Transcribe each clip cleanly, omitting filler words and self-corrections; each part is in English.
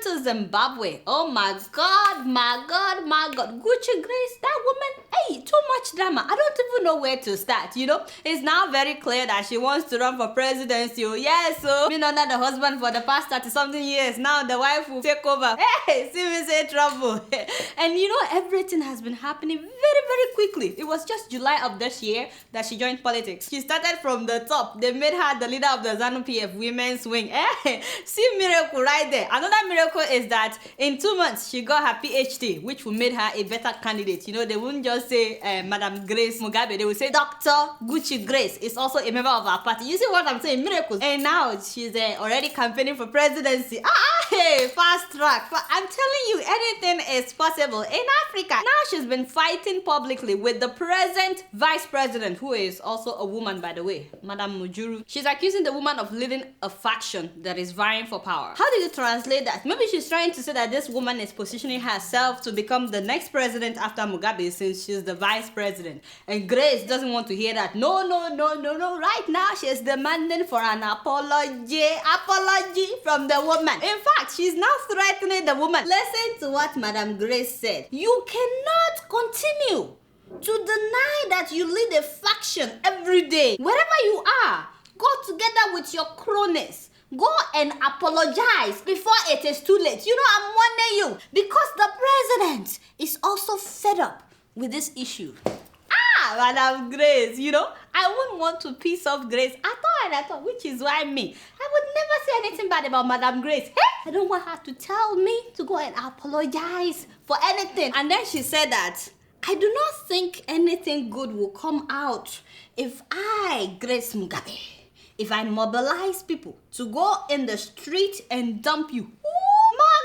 to Zimbabwe. Oh my God, my God, my God. Gucci Grace, that woman, hey, too much drama. I don't even know where to start, you know. It's now very clear that she wants to run for presidency. Yes, so been under the husband for the past 30-something years. Now the wife will take over. Hey, see me say trouble. And you know, everything has been happening very, very quickly. It was just July of this year that she joined politics. She started from the top. They made her the leader of the ZANU-PF women's wing. See miracle right there. Another miracle is that in 2 months she got her PhD, which will make her a better candidate. You know, they wouldn't just say Madam Grace Mugabe. They will say Dr. Gucci Grace is also a member of our party. You see what I'm saying? Miracles. And now she's already campaigning for presidency. Hey, fast track. I'm telling you, anything is possible in Africa. Now she's been fighting publicly with the present vice president, who is also a woman, by the way, Madam Mujuru. She's accusing the woman of leading a faction that is vying for power. How do you translate that? Maybe she's trying to say that this woman is positioning herself to become the next president after Mugabe, since she's the vice president. And Grace doesn't want to hear that. No. Right now, she's demanding for an apology from the woman. In fact, she's now threatening the woman. Listen to what Madam Grace said. You cannot continue to deny that you lead a faction every day. Wherever you are, go together with your cronies. Go and apologize before it is too late. You know, I'm warning you, because the president is also fed up with this issue. Madam Grace, you know, I wouldn't want to piss off Grace at all, which is why me, I would never say anything bad about Madam Grace. Hey, I don't want her to tell me to go and apologize for anything. And then she said that, I do not think anything good will come out if I, Grace Mugabe, if I mobilize people to go in the street and dump you. Oh my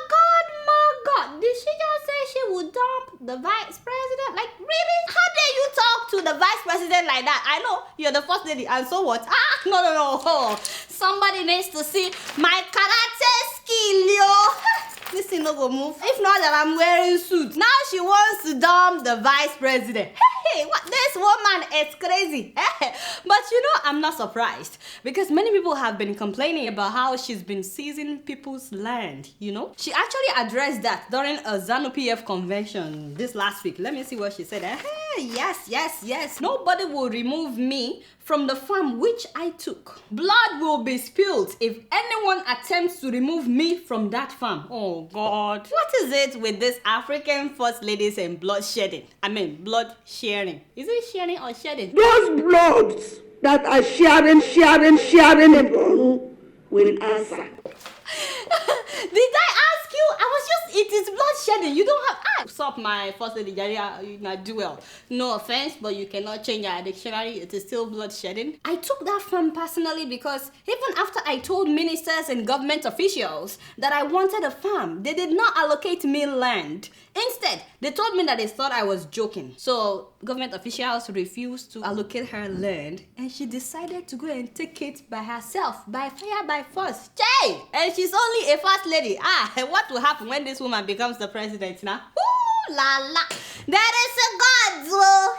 God, did she just say she would dump the vice president? Like, really? How dare you talk to the vice president like that? I know you're the first lady, and so what? No. Somebody needs to see my karate skill, yo. This thing no go move. If not that I'm wearing suit. Now she wants to dump the vice president. Hey, what? This woman is crazy. But you know, I'm not surprised, because many people have been complaining about how she's been seizing people's land, you know. She actually addressed that during a ZANU-PF convention this last week. Let me see what she said. Yes. Nobody will remove me from the farm which I took. Blood will be spilled if anyone attempts to remove me from that farm. Oh God. What is it with this African first ladies and blood shedding? I mean, blood sharing. Is it sharing or shedding? Those bloods that are sharing will answer. Did I ask you? It is blood shedding. You don't have. Stop, my first lady, you not do well. No offense, but you cannot change our dictionary. It is still blood shedding. I took that farm personally because even after I told ministers and government officials that I wanted a farm, they did not allocate me land. Instead, they told me that they thought I was joking. So government officials refused to allocate her land, and she decided to go and take it by herself, by fire, by force. Jay! And she's only a first lady. What will happen when this woman becomes the president now? Ooh, la la. There is a God,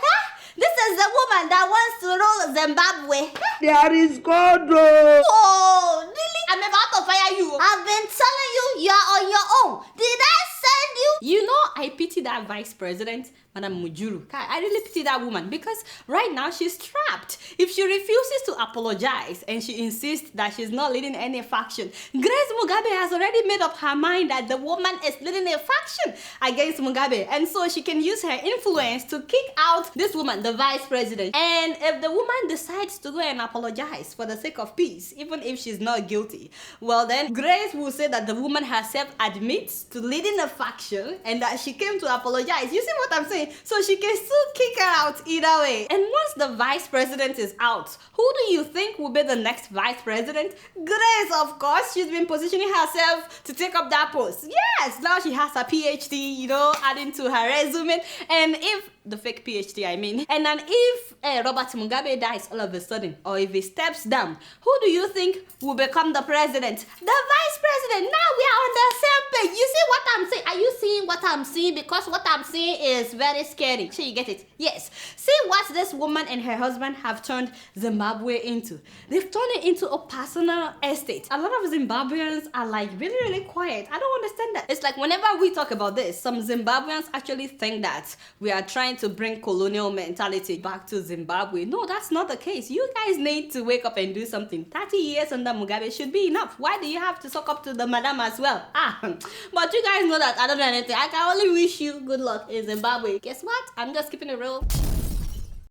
This is the woman that wants to rule Zimbabwe. There is God. Oh, really? I'm about to fire you. I've been telling you, you're on your own. Did I send you? You know, I pity that vice president, Madam Mujuru. I really pity that woman, because right now she's trapped. If she refuses to apologize and she insists that she's not leading any faction, Grace Mugabe has already made up her mind that the woman is leading a faction against Mugabe, and so she can use her influence to kick out this woman, the vice president. And if the woman decides to go and apologize for the sake of peace, even if she's not guilty, well then Grace will say that the woman herself admits to leading a faction and that she came to apologize. You see what I'm saying? So she can still kick her out either way. And once the vice president is out, who do you think will be the next vice president? Grace, of course. She's been positioning herself to take up that post. Yes, now she has her PhD, you know, adding to her resume. And if the fake PhD, I mean. And then if Robert Mugabe dies all of a sudden, or if he steps down, who do you think will become the president? The vice president. Now we are on the same wait. You see what I'm saying? Are you seeing what I'm seeing? Because what I'm seeing is very scary. So you get it? Yes. See what this woman and her husband have turned Zimbabwe into. They've turned it into a personal estate. A lot of Zimbabweans are like really, really quiet. I don't understand that. It's like whenever we talk about this, some Zimbabweans actually think that we are trying to bring colonial mentality back to Zimbabwe. No, that's not the case. You guys need to wake up and do something. 30 years under Mugabe should be enough. Why do you have to suck up to the madam as well? But you guys know that I don't know anything. I can only wish you good luck in Zimbabwe. Guess what? I'm just keeping it real.